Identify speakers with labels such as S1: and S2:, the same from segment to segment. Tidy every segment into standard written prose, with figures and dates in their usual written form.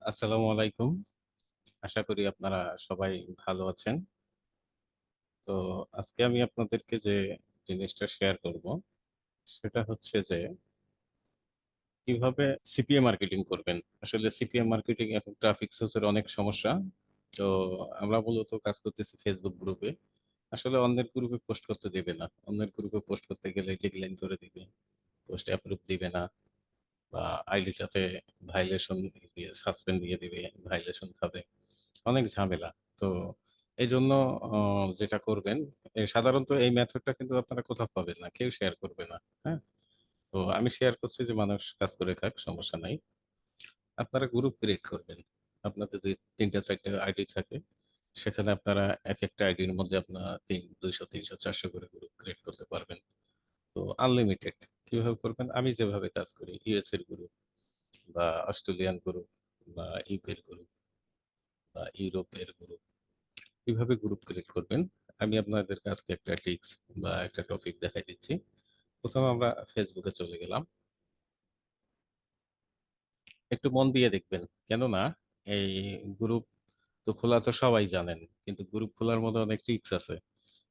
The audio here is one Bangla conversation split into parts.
S1: আসসালামু আলাইকুম। আশা করি আপনারা সবাই ভালো আছেন। তো আজকে আমি আপনাদেরকে যে জিনিসটা শেয়ার করব সেটা হচ্ছে যে কিভাবে সিপিএ মার্কেটিং করবেন। আসলে সিপিএ মার্কেটিং এখন ট্রাফিক সোর্সের অনেক সমস্যা। তো আমরা মূলত কাজ করতেছি ফেসবুক গ্রুপে। আসলে অন্যের গ্রুপে পোস্ট করতে দেবে না। অন্যের গ্রুপে পোস্ট করতে গেলে ডিক্লাইন করে দিবে। পোস্ট অ্যাপ্রুভ দিবে না বা আইডিটাতে ভাইলেশন দিয়ে সাসপেন্ড দিয়ে দিবে, ভাইলেশন খাবে। অনেক ঝামেলা। তো এইজন্য যেটা করবেন, সাধারণত এই মেথডটা কিন্তু আপনারা কোথাও পাবেন না। কেউ শেয়ার করবে না। হ্যাঁ? তো আমি শেয়ার করছি যে মানুষ কাজ করে খাক, সমস্যা নাই। আপনারা গ্রুপ ক্রিয়েট করবেন। আপনাদের ২ ৩ টা ৪ টা আইডি থাকে। সেখানে আপনারা একেকটা আইডির মধ্যে আপনারা ২০০, ৩০০, ৪০০ করে গ্রুপ ক্রিয়েট করতে পারবেন। তো আনলিমিটেড। কিভাবে করবেন? আমি যেভাবে কাজ করি, ইউএস এর গ্রুপ বা অস্ট্রেলিয়ান গ্রুপ বা ইউকে এর গ্রুপ বা ইউরোপের গ্রুপ কিভাবে গ্রুপ ক্রিয়েট করবেন আমি আপনাদের কাছে একটা ট্রিক্স বা একটা টপিক দেখাই দিচ্ছি। প্রথমে আমরা ফেসবুকে চলে গেলাম। একটু মন দিয়ে দেখবেন, কেননা এই গ্রুপ তো খোলা তো সবাই জানেন, কিন্তু গ্রুপ খোলার মধ্যে অনেক ট্রিক্স আছে।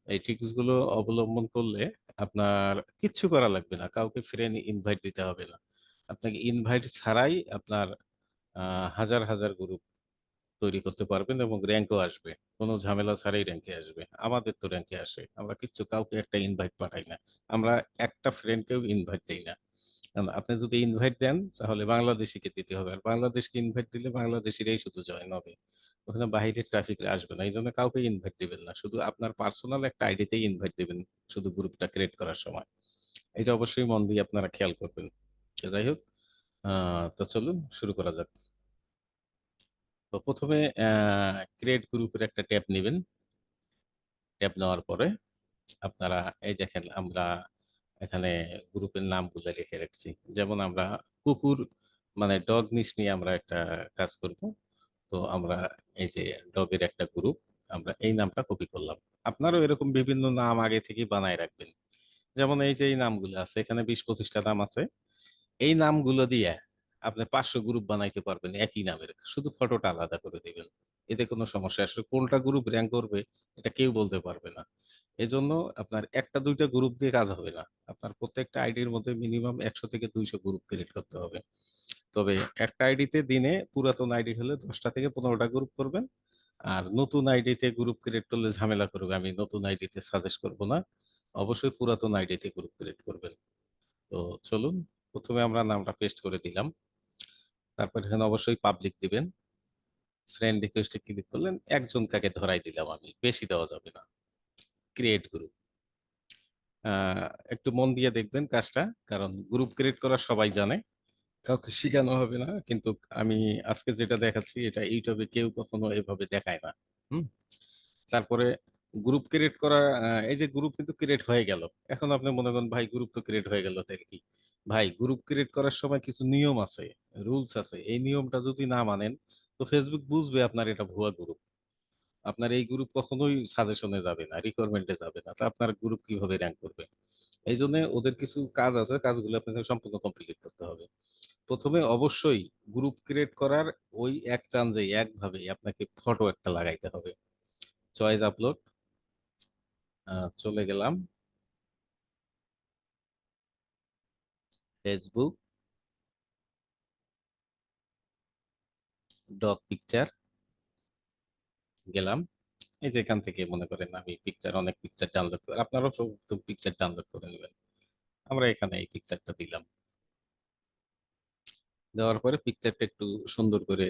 S1: এই ট্রিক্স গুলো অবলম্বন করলে আপনার কিচ্ছু করা লাগবে না, কাউকে ফ্রেন্ড ইনভাইট দিতে হবে না। আপনাকে ইনভাইট ছাড়াই আপনার হাজার হাজার গ্রুপ তৈরি করতে পারবেন এবং র‍্যাংকও আসবে। কোনো ঝামেলা ছাড়াই র‍্যাংকে আসবে। আমাদের তো র‍্যাংকে আসে। আমরা কিচ্ছু কাউকে একটা ইনভাইট পাঠাই না। আমরা একটা ফ্রেন্ডকেও ইনভাইট দেই না। কারণ আপনি যদি ইনভাইট দেন তাহলে বাংলাদেশীকে দিতে হবে। আর বাংলাদেশকে ইনভাইট দিলে বাংলাদেশীরাই শুধু জয়েন হবে। ওখানে বাহিরের ট্রাফিক আসবে না। এইজন্য কাউকে ইনভাইট দিবেন না। শুধু আপনার পার্সোনাল একটা আইডিতেই ইনভাইট দিবেন শুধু গ্রুপটা ক্রিয়েট করার সময়। এটা অবশ্যই মন দিয়ে আপনারা খেয়াল করবেন। তো যাই হোক, তো চলুন শুরু করা যাক। তো ১ম এ ক্রিয়েট গ্রুপের একটা ট্যাব নিবেন। ট্যাব নেওয়ার পরে আপনারা এই দেখেন আমরা এখানে গ্রুপের নামগুলো লিখে রাখছি। যেমন আমরা কুকুর মানে ডগ নিশ নিয়ে আমরা একটা কাজ করব। তো আমরা এই যে ডগের একটা গ্রুপ আমরা এই নামটা কপি করলাম। আপনারাও এরকম বিভিন্ন নাম আগে থেকেই বানায় রাখবেন। যেমন এই যে এই নামগুলো আছে এখানে ২০-২৫ টা নাম আছে। এই নামগুলো দিয়ে আপনি ৫০০ গ্রুপ বানাইতে পারবেন একই নামের। শুধু ফটোটা আলাদা করে দিবেন। এতে কোনো সমস্যা আসলে কোনটা গ্রুপ র‍্যাংক করবে এটা কেউ বলতে পারবে না। এজন্য আপনার ১ টা ২ টা গ্রুপ দিয়ে কাজ হবে না। আপনার প্রত্যেকটা আইডির মধ্যে মিনিমাম ১০০ থেকে ২০০ গ্রুপ ক্রিয়েট করতে হবে। তবে একটা আইডিতে দিনে পুরাতন আইডি হলে ১০ টা থেকে ১৫ টা গ্রুপ করবেন। আর নতুন আইডিতে গ্রুপ ক্রিয়েট করলে ঝামেলা করবে। আমি নতুন আইডিতে সাজেস্ট করব না। অবশ্যই পুরাতন আইডিতে গ্রুপ ক্রিয়েট করবেন। তো চলুন, ১ম এ আমরা নামটা পেস্ট করে দিলাম। তারপর এখানে অবশ্যই পাবলিক দিবেন। ফ্রেন্ড রিকোয়েস্ট এ ক্লিক করলেন। একজন কাকে ধরাই দিলাম আমি। বেশি দেওয়া যাবে না। Create group. আ একটু মন দিয়ে দেখবেন কাজটা। কারণ গ্রুপ ক্রিয়েট করা সবাই জানে। কাউকে শিখানো হবে না। কিন্তু আমি আজকে যেটা দেখাচ্ছি এটা YouTube এ কেউ কখনো এভাবে দেখায় না। হুম? তারপরে গ্রুপ ক্রিয়েট করা এই যে গ্রুপ কিন্তু ক্রিয়েট হয়ে গেল। এখন আপনি মনে করেন ভাই গ্রুপ তো ক্রিয়েট হয়ে গেল তাইলে কি? ভাই গ্রুপ ক্রিয়েট করার সময় কিছু নিয়ম আছে, রুলস আছে। এই নিয়মটা যদি না মানেন তো Facebook বুঝবে আপনার এটা ভুয়া গ্রুপ। আপনার এই গ্রুপ কখনোই সাজেশনে যাবে না, রিকোয়ারমেন্ট এ যাবে না। তো আপনার গ্রুপ কিভাবে র‍্যাংক করবে? এইজন্য ওদের কিছু কাজ আছে, কাজগুলো আপনাকে সম্পূর্ণ কমপ্লিট করতে হবে। ১ম এ অবশ্যই গ্রুপ ক্রিয়েট করার ওই এক চান্সেই একভাবেই আপনাকে ফটো একটা লাগাইতে হবে। চয়েস আপলোড চলে গেলাম ফেসবুক, ডগ পিকচার গেলাম। এই যে এখান থেকে মনে করেন আমি অনেক পিকচার ডাউনলোড করে আপনারাও সব পিকচার ডাউনলোড করে নিবেন। আমরা এখানে এই পিকচারটা দিলাম। দেওয়ার পরে পিকচারটা একটু সুন্দর করে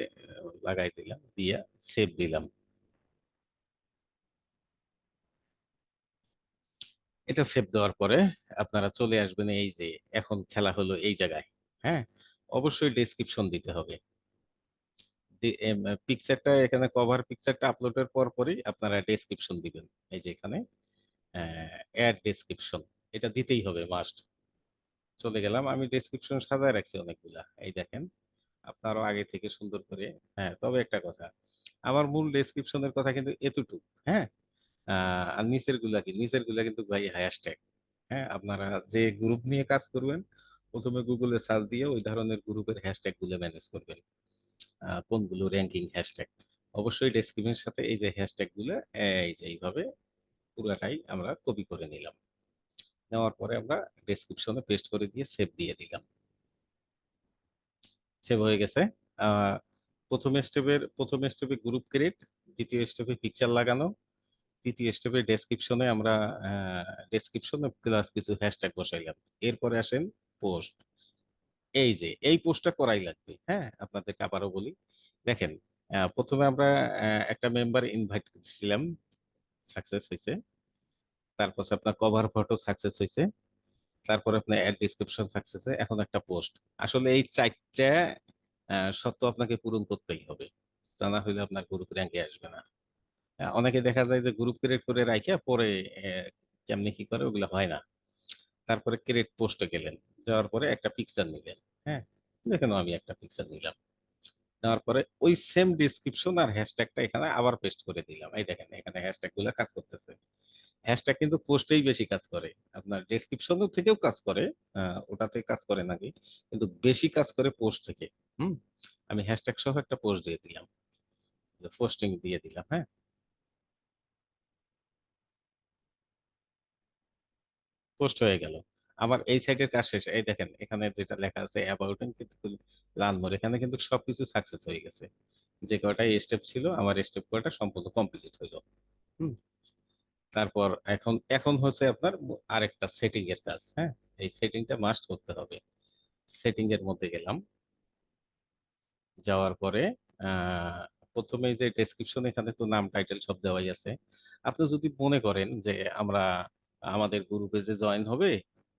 S1: লাগাই দিলাম। দিয়া সেভ দিলাম। এটা সেভ দেওয়ার পরে আপনারা চলে আসবেন এই যে এখন খেলা হলো এই জায়গায়। হ্যাঁ? অবশ্যই ডেসক্রিপশন দিতে হবে। ডি এম পিকচারটা এখানে কভার পিকচারটা আপলোডের পরপরই আপনারা ডেসক্রিপশন দিবেন। এই যে এখানে অ্যা এড ডেসক্রিপশন এটা দিতেই হবে মাস্ট। চলে গেলাম। আমি ডেসক্রিপশন সাজায় রাখছি অনেকগুলা। এই দেখেন। আপনারও আগে থেকে সুন্দর করে হ্যাঁ, তবে একটা কথা। আমার মূল ডেসক্রিপশনের কথা কিন্তু এতটুক। হ্যাঁ? আ আর নিচের গুলা কি? নিচের গুলা কিন্তু ভাই হ্যাশট্যাগ। হ্যাঁ? আপনারা যে গ্রুপ নিয়ে কাজ করবেন, ১ম এ Google এ সার্চ দিয়ে ওই ধরনের গ্রুপের হ্যাশট্যাগ গুলো ম্যানেজ করবেন। কোনগুলো র্যাঙ্কিং হ্যাশট্যাগ। অবশ্যই ডেসক্রিপশনের সাথে এই যে হ্যাশট্যাগ গুলো এই যে এইভাবে পুরাটাই আমরা কপি করে নিলাম। নেওয়ার পরে আমরা ডেসক্রিপশনে পেস্ট করে দিয়ে সেভ দিয়ে দিলাম। সেভ হয়ে গেছে। আহ, প্রথম স্টেপে গ্রুপ ক্রিয়েট, দ্বিতীয় স্টেপে পিকচার লাগানো, তৃতীয় স্টেপে ডেসক্রিপশনে প্লাস কিছু হ্যাশট্যাগ বসাইলাম। এরপরে আসেন পোস্ট। এই যে এই পোস্টটা করাই লাগবে। হ্যাঁ, আপনাদেরকে আবারও বলি, দেখেন, প্রথমে আমরা একটা মেম্বার ইনভাইট করেছিলাম, সাকসেস হয়েছে। তারপর হচ্ছে আপনার কভার ফটো সাকসেস হয়েছে। তারপর আপনার অ্যাড ডিসক্রিপশন সাকসেস, এখন একটা পোস্ট। আসলে এই চারটা শর্ত আপনাকে পূরণ করতেই হবে, তা না হলে আপনার গ্রুপ র্যাঙ্কে আসবে না। অনেকে দেখা যায় যে গ্রুপ ক্রিয়েট করে রাখে পরে কেমনি কি করে, ওগুলো হয় না। তারপরে ক্রিয়েট পোস্টে গেলেন, যাওয়ার পরে একটা পিকচার নিলেন। হ্যাঁ, দেখেন আমি একটা পিকচার নিলাম, নেওয়ার পরে ওই সেম ডিসক্রিপশন আর হ্যাশট্যাগটা এখানে আবার পেস্ট করে দিলাম। এই দেখেন এখানে হ্যাশট্যাগ গুলো কাজ করতেছে। হ্যাশট্যাগ কিন্তু পোস্টেই বেশি কাজ করে, আপনার ডেসক্রিপশনের থেকেও কাজ করে, ওটাতে কাজ করে নাকি, কিন্তু বেশি কাজ করে পোস্ট থেকে। হুম, আমি হ্যাশট্যাগ সহ একটা পোস্ট দিয়ে দিলাম, পোস্টিং দিয়ে দিলাম। হ্যাঁ, পোস্ট হয়ে গেল। আমার এই সাইডের কাজ শেষ। এই দেখেন এখানে যেটা লেখা আছে অ্যাবাউট কিন্তু রান মোর, এখানে কিন্তু সবকিছু সাকসেস হয়ে গেছে। যে কয়টা স্টেপ ছিল আমার স্টেপ কয়টা সম্পূর্ণ কমপ্লিট হইলো। হুম, তারপর এখন এখন হচ্ছে আপনার আরেকটা সেটিং এর কাজ। হ্যাঁ, এই সেটিংটা মাস্ট করতে হবে। সেটিং এর মধ্যে গেলাম, যাওয়ার পরে আহ, প্রথমে যে ডেসক্রিপশন, এখানে তো নাম টাইটেল সব দেওয়াই আছে। আপনি যদি মনে করেন যে আমরা আমাদের গ্রুপে যে জয়েন হবে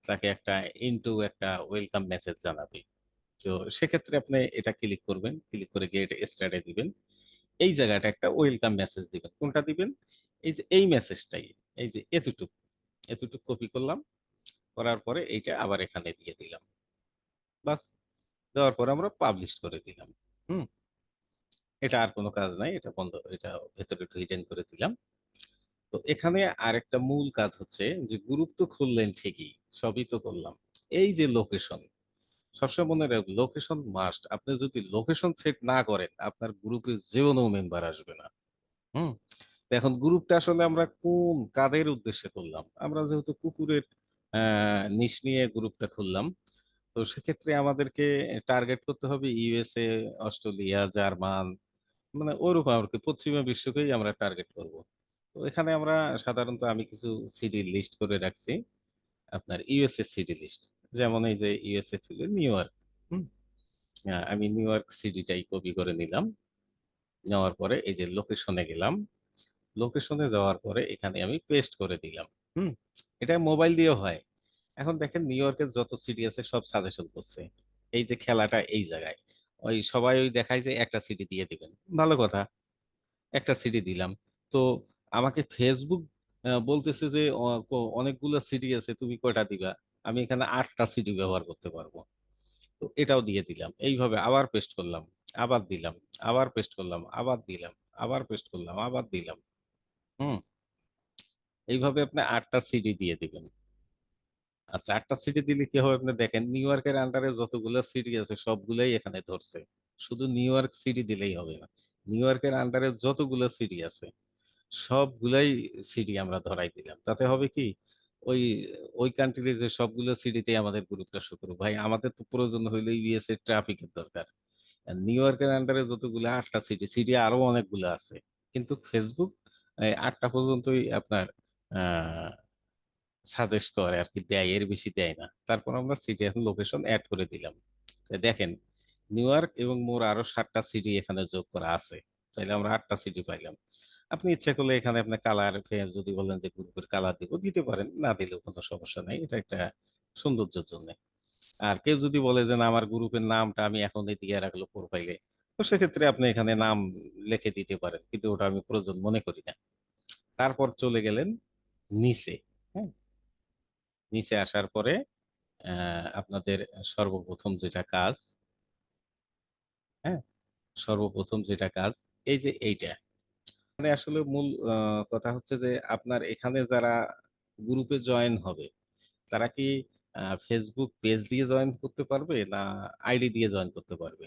S1: তাকে একটা ওয়েলকাম মেসেজ জানাবে, তো সেক্ষেত্রে আপনি এটা ক্লিক করবেন, ক্লিক করে গেট স্টার্টে দিবেন। এই জায়গাটা একটা ওয়েলকাম মেসেজ দিবেন। কোনটা দিবেন? এই যে এই মেসেজটাই, এই যে এতটুকু, এতটুকু কপি করলাম, করার পরে এইটা আবার এখানে দিয়ে দিলাম। বাস, দেওয়ার পরে আমরা পাবলিশ করে দিলাম। হুম, এটা আর কোনো কাজ নাই, এটা বন্ধ, এটা ভেতরে একটু হিডেন করে দিলাম। তো এখানে আরেকটা মূল কাজ হচ্ছে যে গ্রুপ তো খুললেন ঠিকই, সবই তো করলাম, এই যে লোকেশন, সবসময় মনে রাখবেন লোকেশন মাস্ট। আপনি যদি লোকেশন সেট না করেন আপনার গ্রুপে যেও মেম্বার আসবে না। হুম, তো এখন গ্রুপটা আসলে আমরা কোন কাদের উদ্দেশ্যে করলাম? আমরা যেহেতু কুকুরের নিশ নিয়ে গ্রুপটা খুললাম, তো সেক্ষেত্রে আমাদেরকে টার্গেট করতে হবে ইউএসএ, অস্ট্রেলিয়া, জার্মান, মানে ওরকম আর কি, পশ্চিমা বিশ্বকেই আমরা টার্গেট করব। তো এখানে আমরা সাধারণত আমি কিছু সিডি লিস্ট করে রাখছি, আপনার ইউএসএ সিডি লিস্ট। যেমন এই যে ইউএসএ ছিল নিউ ইয়র্ক। হুম, আমি নিউ ইয়র্ক সিডিটাই কপি করে নিলাম। নেওয়ার পরে এই যে লোকেশনে গেলাম, লোকেশনে যাওয়ার পরে এখানে আমি পেস্ট করে দিলাম। হুম, এটা মোবাইল দিয়েও হয়। এখন দেখেন নিউ ইয়র্কের যত সিটি আছে সব সাজেশন করছে। এই যে খেলাটা এই জায়গায়, ওই সবাই ওই দেখায় যে একটা সিটি দিয়ে দিবেন, ভালো কথা, একটা সিটি দিলাম। তো আমাকে ফেসবুক বলতেছে যে অনেকগুলো সিটি আছে, তুমি কয়টা দিবা? আমি এখানে 8টা সিটি ব্যবহার করতে পারবো। তো এটাও দিয়ে দিলাম। এইভাবে আবার পেস্ট করলাম, আবার দিলাম, আবার পেস্ট করলাম, আবার দিলাম, আবার পেস্ট করলাম, আবার দিলাম। হুম, এইভাবে আপনি 8টা সিডি দিয়ে দিবেন। আচ্ছা, 8টা সিডি দিলে কি হবে আপনি দেখেন, নিউ ইয়র্কের আন্ডারে যতগুলো সিটি আছে সবগুলাই এখানে ধরছে। শুধু নিউ ইয়র্ক সিটি দিলেই হবে না, নিউ ইয়র্কের আন্ডারে যতগুলো সিটি আছে সবগুলাই সিটি আমরা ধরাই দিলাম। তাতে হবে কি, ওই ওই কান্ট্রির যে সবগুলো সিটিতে আমাদের গ্রুপটা শো করবে। ভাই আমাদের তো প্রয়োজন হইলে ইউএস এর ট্রাফিকের দরকার। আর নিউ ইয়র্কের আন্ডারে যতগুলো 8টা সিটি, সিটি আরো অনেকগুলো আছে, কিন্তু ফেসবুক এই 8টা পর্যন্তই আপনার সাজেস্ট করে আর কি, দেয়, এর বেশি দেয় না। তারপর আমরা সিটি এখন লোকেশন অ্যাড করে দিলাম। তো দেখেন নিউ ইয়র্ক এবং মোর আরো 7টা সিটি এখানে যোগ করা আছে, তাহলে আমরা 8টা সিটি পাইলাম। আপনি ইচ্ছা করলে এখানে আপনি কালার যদি বলেন যে গ্রুপের কালার দিব, দিতে পারেন, না দিলেও কোনো সমস্যা নাই, এটা একটা সৌন্দর্যের জন্য। আর কেউ যদি বলে যে না আমার গ্রুপের নামটা আমি এখনই দিয়ে রাখলো প্রোফাইলে, তো সেক্ষেত্রে আপনি এখানে নাম লিখে দিতে পারেন, কিন্তু ওটা আমি প্রয়োজন মনে করি না। তারপর চলে গেলেন নিচে। হ্যাঁ, নিচে আসার পরে আপনাদের সর্বপ্রথম যেটা কাজ, হ্যাঁ, সর্বপ্রথম যেটা কাজ, এই যে এইটা, মানে আসলে মূল কথা হচ্ছে যে আপনার এখানে যারা গ্রুপে জয়েন হবে তারা কি ফেসবুক পেজ দিয়ে জয়েন করতে পারবে না আইডি দিয়ে জয়েন করতে পারবে?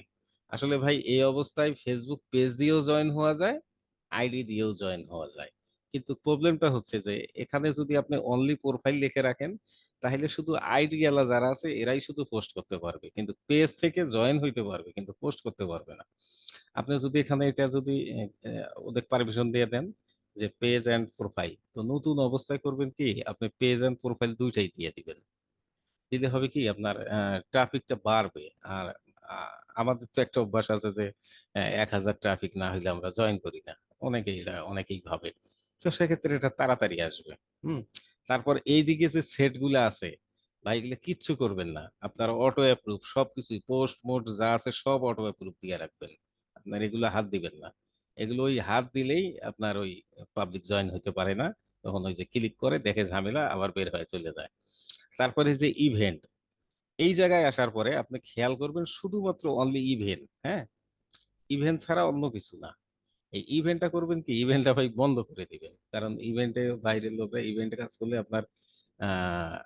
S1: আসলে ভাই এই অবস্থায় ফেসবুক পেজ দিয়েও জয়েন হওয়া যায়, আইডি দিয়েও জয়েন হওয়া যায়। কিন্তু প্রবলেমটা হচ্ছে যে এখানে যদি আপনি অনলি প্রোফাইল লিখে রাখেন, তাহলে শুধু আইডি ওয়ালা যারা আছে এরাই শুধু পোস্ট করতে পারবে। কিন্তু পেজ থেকে জয়েন হইতে পারবে কিন্তু পোস্ট করতে পারবে না। আপনি যদি এখানে এটা যদি ওদের পারমিশন দিয়ে দেন যে পেজ এন্ড প্রোফাইল, তো নতুন অবস্থায় করবেন কি আপনি পেজ এন্ড প্রোফাইল দুইটাই দিয়ে দিবেন। দিলে হবে কি আপনার ট্রাফিকটা বাড়বে। আর আমাদের তো একটা অভ্যাস আছে যে ১,০০০ ট্রাফিক না হইলে আমরা জয়েন করি না। অনেকেই ভাবে। তো সেক্ষেত্রে এটা তাড়াতাড়ি আসবে। হুম? তারপর এইদিকে যে সেট গুলা আছে, ভাই এগুলা কিচ্ছু করবেন না। আপনার অটো অ্যাপ্রুভ সবকিছুই পোস্ট মোড যা আছে সব অটো অ্যাপ্রুভ দিয়ে রাখবেন। আপনার এগুলা হাত দিবেন না। এগুলো ওই হাত দিলেই আপনার ওই পাবলিক জয়েন হইতে পারে না। তখন ওই যে ক্লিক করে দেখে ঝামেলা আবার বের হয়ে চলে যায়। তারপরে যে ইভেন্ট, এই জায়গায় আসার পরে আপনি খেয়াল করবেন শুধুমাত্র অনলি ইভেন্ট, হ্যাঁ? ইভেন্ট ছাড়া অন্য কিছু না। এই ইভেন্টটা করবেন কি ইভেন্টটা ভাই বন্ধ করে দিবেন। কারণ ইভেন্টে বাইরের লোকরা ইভেন্টে কাজ করলে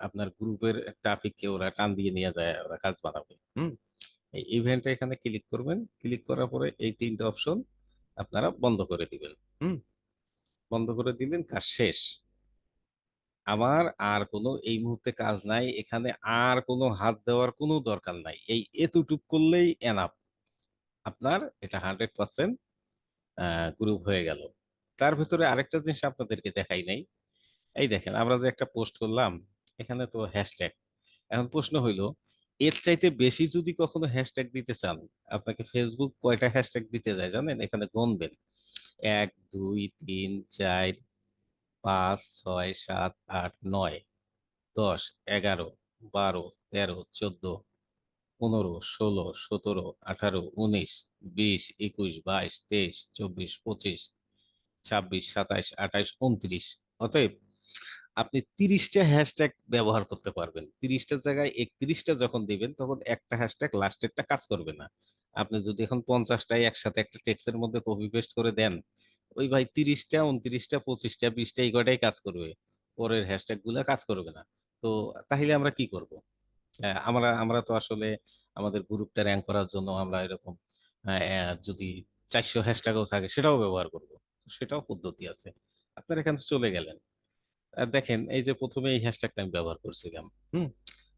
S1: আপনার গ্রুপের ট্রাফিককে ওরা টান দিয়ে নিয়ে যায়, ওরা কাজ বানাবে। হুম? এই ইভেন্টে এখানে ক্লিক করবেন। ক্লিক করার পরে এই ৩ টে অপশন আপনারা বন্ধ করে দিবেন। হুম? বন্ধ করে দিলেন, কাজ শেষ। আমার আর কোনো এই মুহূর্তে কাজ নাই। এখানে আর কোনো হাত দেওয়ার কোনো দরকার নাই। এই এতটুক করলেই এনাফ। আপনার এটা 100% আ গ্রুপ হয়ে গেল। তার ভেতরে আরেকটা জিনিস আপনাদেরকে দেখাই নাই। এই দেখেন আমরা যে একটা পোস্ট করলাম, এখানে তো হ্যাশট্যাগ। এখন প্রশ্ন হইল, এর চাইতে বেশি যদি কখনো হ্যাশট্যাগ দিতে চান, আপনাকে Facebook কয়টা হ্যাশট্যাগ দিতে যায় জানেন? এখানে গুনবেন। ১, ২, ৩, ৪, ৫, ৬, ৭, ৮, ৯, ১০, ১১, ১২, ১৩, ১৪, ১৫, ১৬, ১৭, ১৮, ১৯, ২০, ২১, ২২, ২৩, ২৪, ২৫, ২৬, ২৭, ২৮, ২৯। অতএব আপনি ৩০ টা হ্যাশট্যাগ ব্যবহার করতে পারবেন। ৩০ টার জায়গায় ৩১ টা যখন দিবেন তখন একটা হ্যাশট্যাগ লাস্টেরটা কাজ করবে না। আপনি যদি এখন ৫০ টাই একসাথে একটা টেক্সটের মধ্যে কপি পেস্ট করে দেন, ওই ভাই ৩০ টা, ২৯ টা, ২৫ টা, ২০ টা এই কয়টাই কাজ করবে। পরের হ্যাশট্যাগ গুলা কাজ করবে না। তো তাইলে আমরা কি করব? আমরা আমরা তো আসলে আমাদের গ্রুপটা র‍্যাংক করার জন্য আমরা এরকম যদি ৪০০ হ্যাশট্যাগও থাকে সেটাও ব্যবহার করব। সেটাও পদ্ধতি আছে। আপনারা এখানে চলে গেলেন। দেখেন এই যে ১ম এ এই হ্যাশট্যাগটা আমি ব্যবহার করছিলাম। হুম?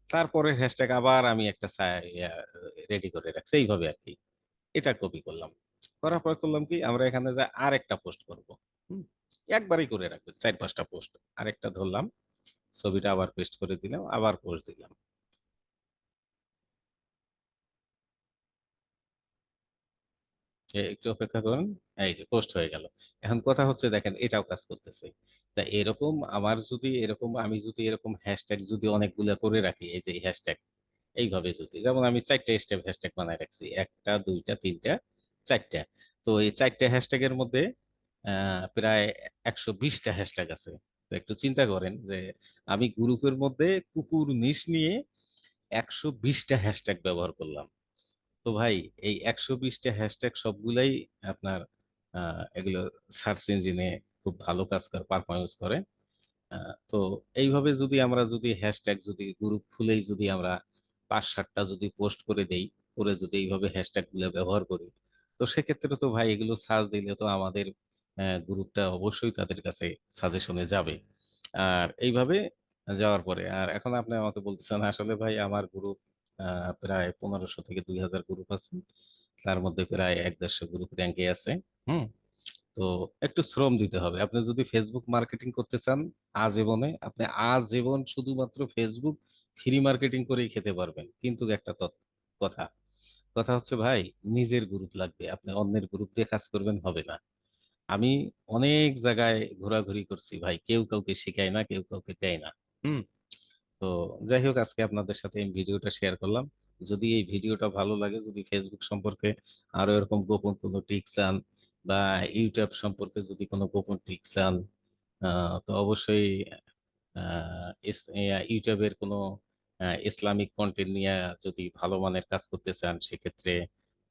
S1: তারপরের হ্যাশট্যাগ আবার আমি একটা রেডি করে রাখছি এইভাবে আরকি। এটা কপি করলাম। করার পর করলাম কি আমরা এখানে যে আরেকটা পোস্ট করব। হুম? একবারেই করে রাখবেন ৪-৫ টা পোস্ট। আরেকটা ধরলাম, ছবিটা আবার পেস্ট করে দিলাম, আবার পোস্ট দিলাম। একটু অপেক্ষা করুন। এই যে পোস্ট হয়ে গেল। এখন কথা হচ্ছে দেখেন এটাও কাজ করতেছে। তা এরকম আমার যদি এরকম আমি যদি এরকম হ্যাশট্যাগ যদি অনেকগুলা করে রাখি, এই যে এই হ্যাশট্যাগ এইভাবে যদি যেমন আমি ৪ টা স্টেপ হ্যাশট্যাগ বানায় রাখছি। ১ টা, ২ টা, ৩ টা, ৪ টা। তো এই ৪ টা হ্যাশট্যাগের মধ্যে আ প্রায় ১২০ টা হ্যাশট্যাগ আছে। তো একটু চিন্তা করেন যে আমি গ্রুপের মধ্যে কুকুর নিশ নিয়ে ১২০ টা হ্যাশট্যাগ ব্যবহার করলাম। তো ভাই এই ১২০ টা হ্যাশট্যাগ সবগুলাই আপনার আ এগুলো সার্চ ইঞ্জিনে খুব ভালো পারফরম্যান্স করে। আ তো এইভাবে যদি আমরা যদি হ্যাশট্যাগ যদি গ্রুপ খুলেই যদি আমরা ৫-৭ টা যদি পোস্ট করে দেই, করে যদি এইভাবে হ্যাশট্যাগ গুলা ব্যবহার করি, তো সেক্ষেত্রে তো ভাই এগুলো সার্চ দিলে তো আমাদের গ্রুপটা অবশ্যই তাদের কাছে সাজেশনে যাবে। আর এইভাবে যাওয়ার পরে আর এখন আপনি আমাকে বলতেছেন আসলে ভাই আমার গ্রুপ আ প্রায় ১৫০০ থেকে ২,০০০ গ্রুপ আছে। তার মধ্যে প্রায় ১-১৫০ গ্রুপ র‍্যাংকে আছে। হুম? তো একটু শ্রম দিতে হবে। আপনি যদি Facebook মার্কেটিং করতে চান আজীবনে, আপনি আজীবন শুধুমাত্র Facebook ফ্রি মার্কেটিং করেই খেতে পারবেন। কিন্তু একটা কথা। কথা হচ্ছে ভাই নিজের গ্রুপ লাগবে। আপনি অন্যের গ্রুপ দিয়ে কাজ করবেন হবে না। আমি অনেক জায়গায় ঘোরাঘুরি করছি ভাই। কেউ কাউকে শিখায় না, কেউ কাউকে দেয় না। হুম? তো যাই হোক আজকে আপনাদের সাথে এই ভিডিওটা শেয়ার করলাম। যদি এই ভিডিওটা ভালো লাগে, যদি Facebook সম্পর্কে আরো এরকম গোপন কোনো ট্রিক চান বা YouTube সম্পর্কে যদি কোনো গোপন ট্রিক চান, আ তো অবশ্যই আ YouTube এর কোনো ইসলামিক কনটেন্ট নিয়া যদি ভালো মানের কাজ করতে চান, সেক্ষেত্রে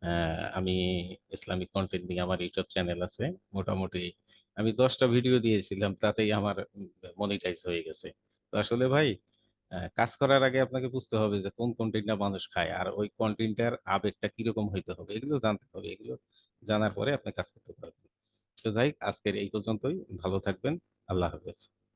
S1: আ আমি ইসলামিক কনটেন্ট নিয়ে আমার YouTube চ্যানেল আছে। মোটামুটি আমি ১০ টা ভিডিও দিয়েছিলাম, তাতেই আমার মনিটাইজ হয়ে গেছে। তো আসলে ভাই কাজ করার আগে আপনাকে বুঝতে হবে যে কোন কন্টেন্টটা মানুষ খায়, আর ওই কন্টেন্টের আবেগটা কিরকম হইতে হবে, এগুলো জানতে হবে। এগুলো জানার পরে আপনি কাজ করতে পারবেন। তো যাই হোক, আজকের এই পর্যন্তই। ভালো থাকবেন। আল্লাহ হাফেজ।